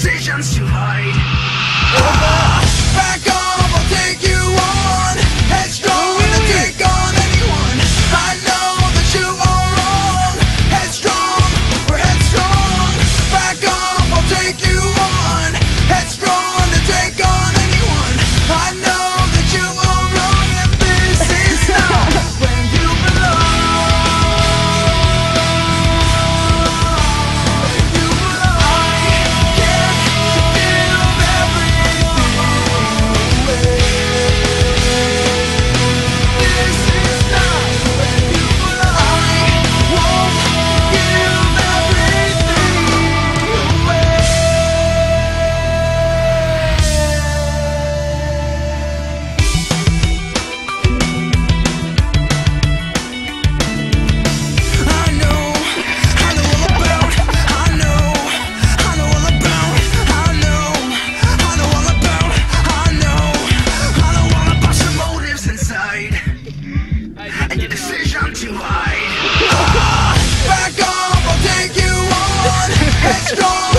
decisions to hide. Back off, I'll take you on. Headstrong to take on anyone. I know that you are wrong. Headstrong, we're headstrong. Back off, I'll take you on. Headstrong to take on anyone. I know that you are wrong, and this is not where you belong. You belong. I can't give everything away. This is not where you belong. I won't give everything away. I know all about, I know all about, your motives inside and your decision to hide. Back off, I'll take you on. Headstrong.